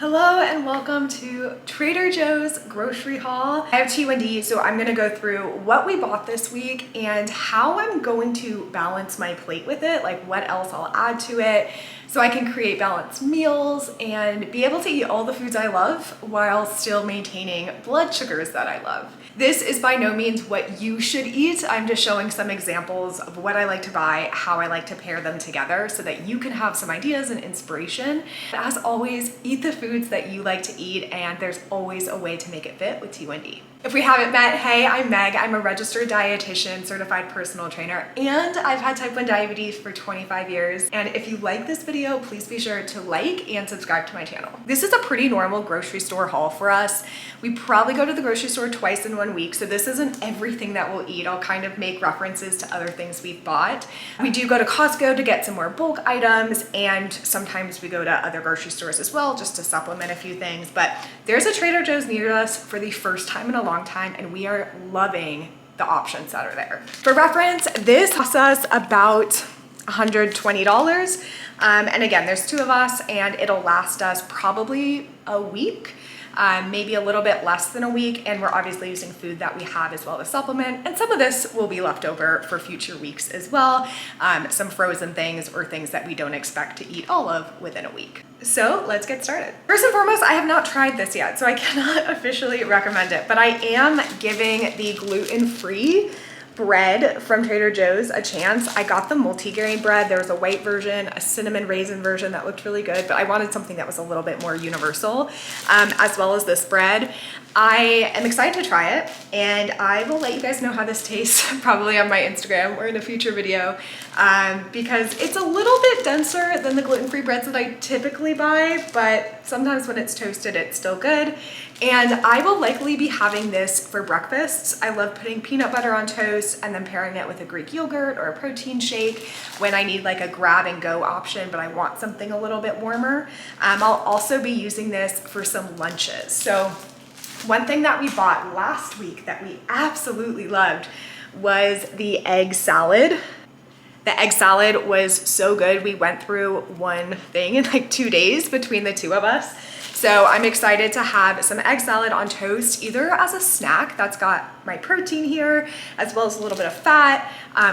Hello and welcome to Trader Joe's grocery haul. I have T1D, so I'm gonna go through what we bought this week and how I'm going to balance my plate with it, like what else I'll add to it, so I can create balanced meals and be able to eat all the foods I love while still maintaining blood sugars that I love. This is by no means what you should eat. I'm just showing some examples of what I like to buy, how I like to pair them together so that you can have some ideas and inspiration. As always, eat the foods that you like to eat, and there's always a way to make it fit with T1D. If we haven't met, hey, I'm Meg. I'm a registered dietitian, certified personal trainer, and I've had type 1 diabetes for 25 years. And if you like this video, please be sure to like and subscribe to my channel. This is a pretty normal grocery store haul for us. We probably go to the grocery store twice in 1 week, so this isn't everything that we'll eat. I'll kind of make references to other things we've bought. We do go to Costco to get some more bulk items, and sometimes we go to other grocery stores as well just to supplement a few things. But there's a Trader Joe's near us for the first time in a long time, and we are loving the options that are there. For reference, this costs us about $120. And again, there's two of us and it'll last us probably a week. Maybe a little bit less than a week, and we're obviously using food that we have as well to supplement, and some of this will be left over for future weeks as well, some frozen things or things that we don't expect to eat all of within a week. So let's get started. First and foremost, I have not tried this yet, so I cannot officially recommend it, but I am giving the gluten-free bread from Trader Joe's a chance. I got the multi-grain bread. There was a white version, a cinnamon raisin version that looked really good, but I wanted something that was a little bit more universal, as well as this bread. I am excited to try it, and I will let you guys know how this tastes probably on my Instagram or in a future video, because it's a little bit denser than the gluten-free breads that I typically buy, but sometimes when it's toasted, it's still good. And I will likely be having this for breakfasts. I love putting peanut butter on toast and then pairing it with a Greek yogurt or a protein shake when I need like a grab and go option, but I want something a little bit warmer. I'll also be using this for some lunches. So one thing that we bought last week that we absolutely loved was the egg salad. The egg salad was so good. We went through one thing in like 2 days between the two of us. So I'm excited to have some egg salad on toast, either as a snack that's got my protein here, as well as a little bit of fat,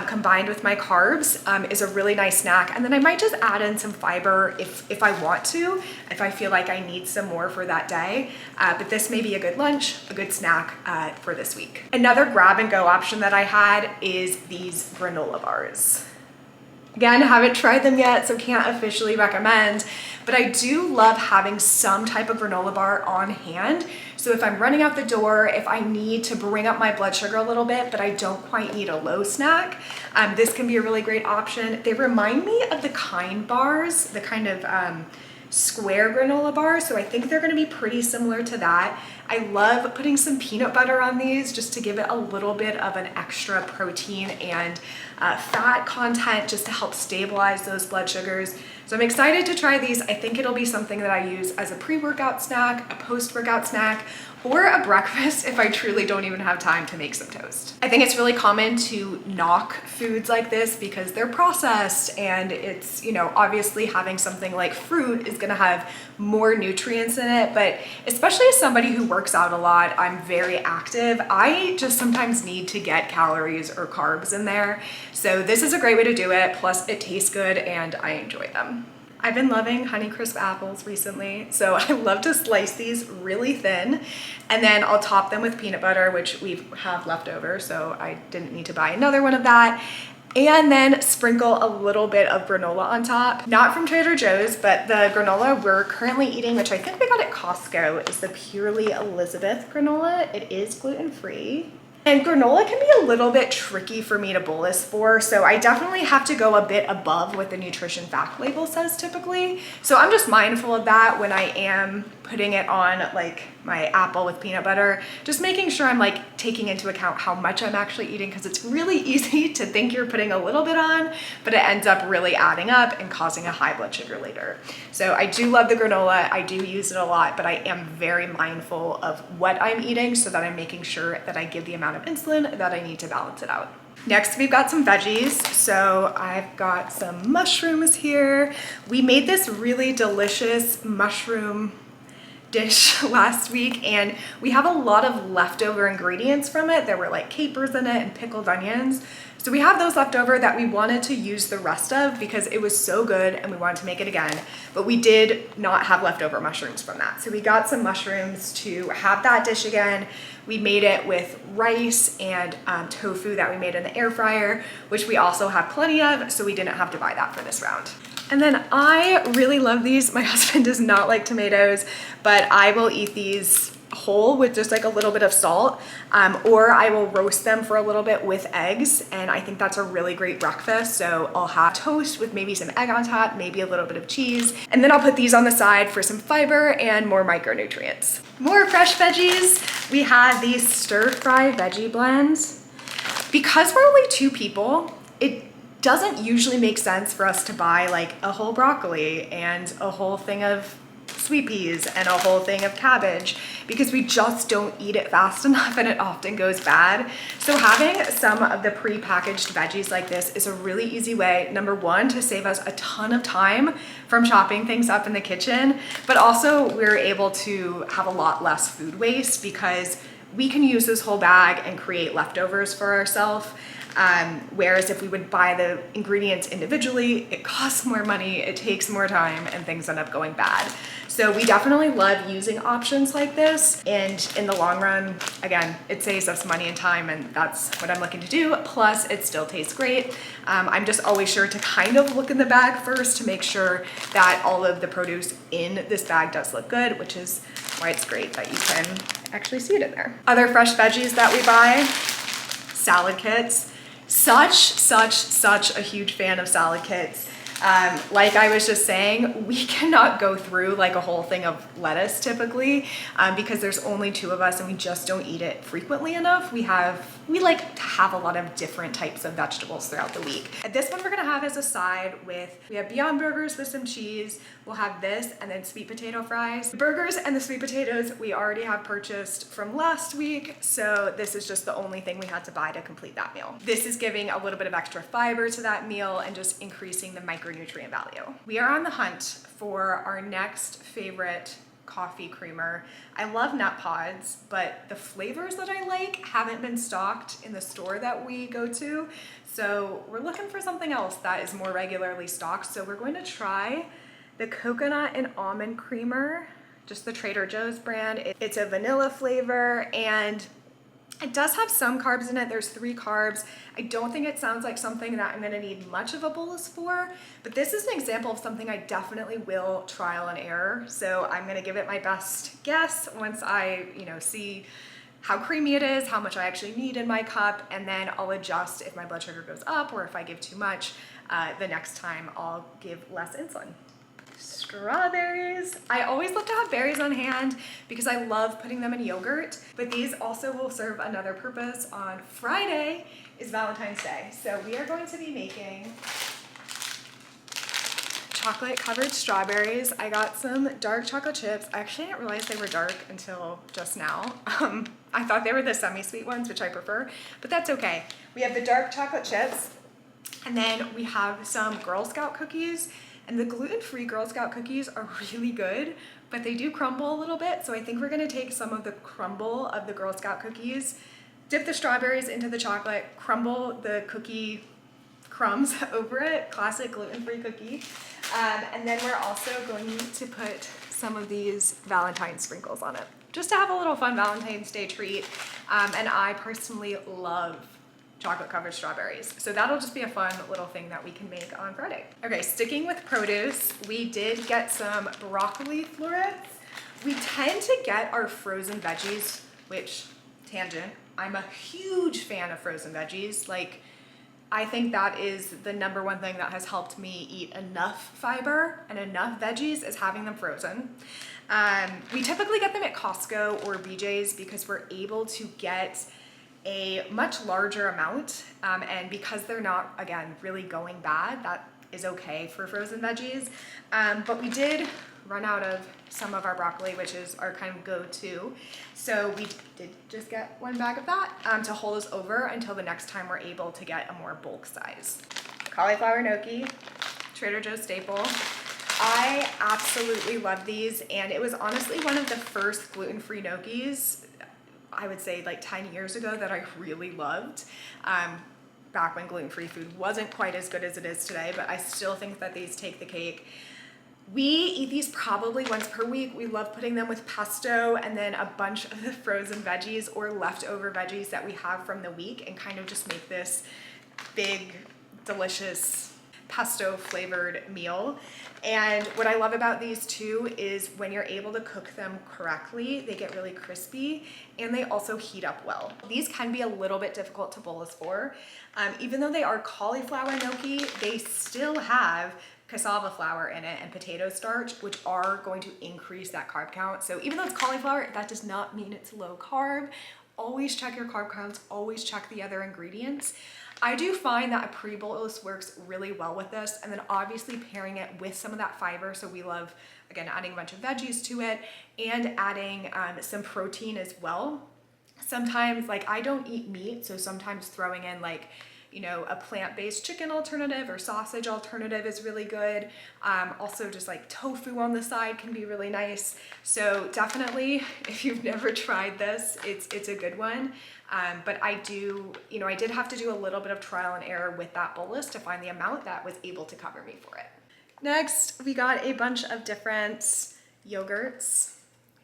combined with my carbs, is a really nice snack. And then I might just add in some fiber if I want to, if I feel like I need some more for that day. But this may be a good lunch, a good snack for this week. Another grab and go option that I had is these granola bars. Again, haven't tried them yet, so can't officially recommend, but I do love having some type of granola bar on hand. So if I'm running out the door, if I need to bring up my blood sugar a little bit, but I don't quite need a low snack, this can be a really great option. They remind me of the Kind bars, the kind of square granola bars, so I think they're gonna be pretty similar to that. I love putting some peanut butter on these just to give it a little bit of an extra protein and fat content just to help stabilize those blood sugars. So I'm excited to try these. I think it'll be something that I use as a pre-workout snack, a post-workout snack, or a breakfast if I truly don't even have time to make some toast. I think it's really common to knock foods like this because they're processed, and it's, you know, obviously having something like fruit is gonna have more nutrients in it, but especially as somebody who works out a lot, I'm very active, I just sometimes need to get calories or carbs in there. So this is a great way to do it, plus it tastes good and I enjoy them. I've been loving Honeycrisp apples recently, so I love to slice these really thin, and then I'll top them with peanut butter, which we have left over, so I didn't need to buy another one of that, and then sprinkle a little bit of granola on top. Not from Trader Joe's, but the granola we're currently eating, which I think we got at Costco, is the Purely Elizabeth granola. It is gluten-free. And granola can be a little bit tricky for me to bolus for, so I definitely have to go a bit above what the nutrition fact label says typically. So I'm just mindful of that when I am putting it on like my apple with peanut butter, just making sure I'm like taking into account how much I'm actually eating, because it's really easy to think you're putting a little bit on, but it ends up really adding up and causing a high blood sugar later. So I do love the granola, I do use it a lot, but I am very mindful of what I'm eating so that I'm making sure that I give the amount of insulin that I need to balance it out. Next, we've got some veggies. So I've got some mushrooms here. We made this really delicious mushroom dish last week, and we have a lot of leftover ingredients from it. There were like capers in it and pickled onions. So we have those left over that we wanted to use the rest of because it was so good and we wanted to make it again, but we did not have leftover mushrooms from that. So we got some mushrooms to have that dish again. We made it with rice and tofu that we made in the air fryer, which we also have plenty of, so we didn't have to buy that for this round. And then I really love these. My husband does not like tomatoes, but I will eat these whole with just like a little bit of salt, or I will roast them for a little bit with eggs, and I think that's a really great breakfast. So I'll have toast with maybe some egg on top, maybe a little bit of cheese, and then I'll put these on the side for some fiber and more micronutrients. More fresh veggies. We have these stir-fry veggie blends. Because we're only 2 people, it doesn't usually make sense for us to buy like a whole broccoli and a whole thing of sweet peas and a whole thing of cabbage because we just don't eat it fast enough and it often goes bad. So having some of the pre-packaged veggies like this is a really easy way, number one, to save us a ton of time from chopping things up in the kitchen, but also we're able to have a lot less food waste because we can use this whole bag and create leftovers for ourselves. Whereas if we would buy the ingredients individually, it costs more money, it takes more time, and things end up going bad. So we definitely love using options like this, and in the long run, again, it saves us money and time, and that's what I'm looking to do. Plus, it still tastes great. I'm just always sure to kind of look in the bag first to make sure that all of the produce in this bag does look good, which is why it's great that you can actually see it in there. Other fresh veggies that we buy, salad kits. Such a huge fan of salad kits. Like I was just saying, we cannot go through like a whole thing of lettuce typically because there's only 2 of us and we just don't eat it frequently enough. We like to have a lot of different types of vegetables throughout the week. This one we're gonna have as a side we have Beyond Burgers with some cheese. We'll have this and then sweet potato fries. The burgers and the sweet potatoes we already have purchased from last week, so this is just the only thing we had to buy to complete that meal. This is giving a little bit of extra fiber to that meal and just increasing the micronutrient value. We are on the hunt for our next favorite coffee creamer. I love nut pods, but the flavors that I like haven't been stocked in the store that we go to. So we're looking for something else that is more regularly stocked. So we're going to try the coconut and almond creamer, just the Trader Joe's brand. It's a vanilla flavor and it does have some carbs in it. There's 3 carbs. I don't think it sounds like something that I'm gonna need much of a bolus for, but this is an example of something I definitely will trial and error. So I'm gonna give it my best guess once I, see how creamy it is, how much I actually need in my cup, and then I'll adjust if my blood sugar goes up or if I give too much. The next time I'll give less insulin. Strawberries. I always love to have berries on hand because I love putting them in yogurt, but these also will serve another purpose. On Friday is Valentine's Day, so we are going to be making chocolate covered strawberries. I got some dark chocolate chips. I actually didn't realize they were dark until just now. I thought they were the semi-sweet ones, which I prefer, but that's okay. We have the dark chocolate chips, and then we have some Girl Scout cookies. And the gluten-free Girl Scout cookies are really good, but they do crumble a little bit. So I think we're gonna take some of the crumble of the Girl Scout cookies, dip the strawberries into the chocolate, crumble the cookie crumbs over it, classic gluten-free cookie. And then we're also going to put some of these Valentine sprinkles on it, just to have a little fun Valentine's Day treat. And I personally love chocolate covered strawberries. So that'll just be a fun little thing that we can make on Friday. Okay, sticking with produce, we did get some broccoli florets. We tend to get our frozen veggies, which, tangent, I'm a huge fan of frozen veggies. Like, I think that is the number one thing that has helped me eat enough fiber and enough veggies is having them frozen. We typically get them at Costco or BJ's because we're able to get a much larger amount, and because they're not, again, really going bad, that is okay for frozen veggies. But we did run out of some of our broccoli, which is our kind of go-to. So we did just get 1 bag of that to hold us over until the next time we're able to get a more bulk size. Cauliflower gnocchi, Trader Joe's staple. I absolutely love these, and it was honestly one of the first gluten-free gnocchis, I would say like 10 years ago, that I really loved. Back when gluten-free food wasn't quite as good as it is today, but I still think that these take the cake. We eat these probably once per week. We love putting them with pesto and then a bunch of the frozen veggies or leftover veggies that we have from the week, and kind of just make this big, delicious pesto flavored meal. And what I love about these too is when you're able to cook them correctly, they get really crispy and they also heat up well. These can be a little bit difficult to bolus for. Even though they are cauliflower gnocchi, they still have cassava flour in it and potato starch, which are going to increase that carb count. So even though it's cauliflower, that does not mean it's low carb. Always check your carb counts, always check the other ingredients. I do find that a pre-bolus works really well with this, and then obviously pairing it with some of that fiber. So we love, again, adding a bunch of veggies to it and adding some protein as well. Sometimes, like, I don't eat meat, so sometimes throwing in like, you know, a plant-based chicken alternative or sausage alternative is really good. Also just like tofu on the side can be really nice. So definitely, if you've never tried this, it's a good one. But I do, you know, I did have to do a little bit of trial and error with that bolus to find the amount that was able to cover me for it. Next, we got a bunch of different yogurts.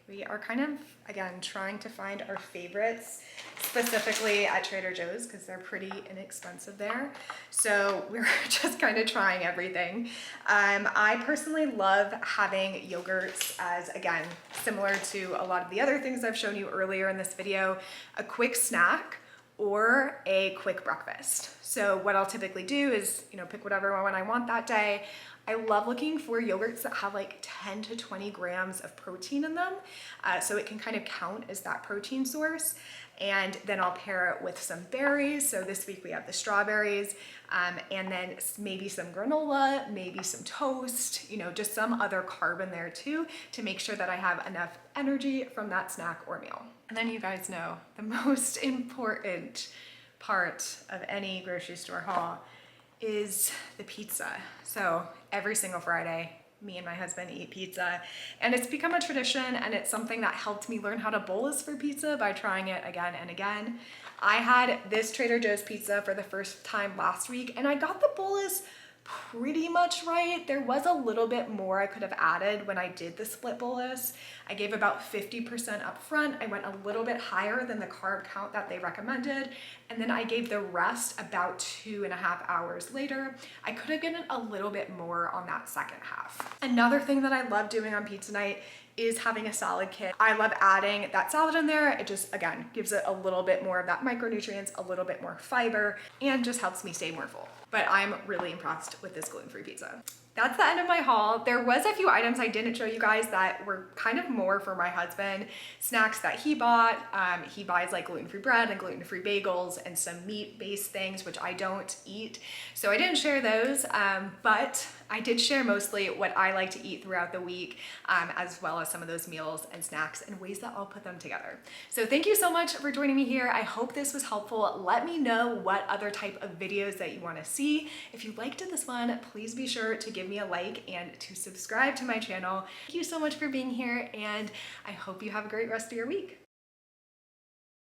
We are kind of, again, trying to find our favorites, specifically at Trader Joe's, because they're pretty inexpensive there. So we're just kind of trying everything. I personally love having yogurts as, again, similar to a lot of the other things I've shown you earlier in this video, a quick snack or a quick breakfast. So what I'll typically do is, you know, pick whatever one I want that day. I love looking for yogurts that have like 10 to 20 grams of protein in them. So it can kind of count as that protein source. And then I'll pair it with some berries. So this week we have the strawberries, and then maybe some granola, maybe some toast, you know, just some other carb in there too, to make sure that I have enough energy from that snack or meal. And then you guys know the most important part of any grocery store haul is the pizza. So every single Friday, me and my husband eat pizza, and it's become a tradition, and it's something that helped me learn how to bolus for pizza by trying it again and again. I had this Trader Joe's pizza for the first time last week, and I got the bolus pretty much right. There was a little bit more I could have added when I did the split bolus. I gave about 50% up front. I went a little bit higher than the carb count that they recommended, and then I gave the rest about 2.5 hours later. I could have given a little bit more on that second half. Another thing that I love doing on pizza night is having a salad kit. I love adding that salad in there. It just, again, gives it a little bit more of that micronutrients, a little bit more fiber, and just helps me stay more full. But I'm really impressed with this gluten-free pizza. That's the end of my haul. There was a few items I didn't show you guys that were kind of more for my husband. Snacks that he bought. He buys like gluten-free bread and gluten-free bagels and some meat-based things, which I don't eat. So I didn't share those, but I did share mostly what I like to eat throughout the week, as well as some of those meals and snacks and ways that I'll put them together. So thank you so much for joining me here. I hope this was helpful. Let me know what other type of videos that you want to see. If you liked this one, please be sure to give me a like and to subscribe to my channel. Thank you so much for being here, and I hope you have a great rest of your week.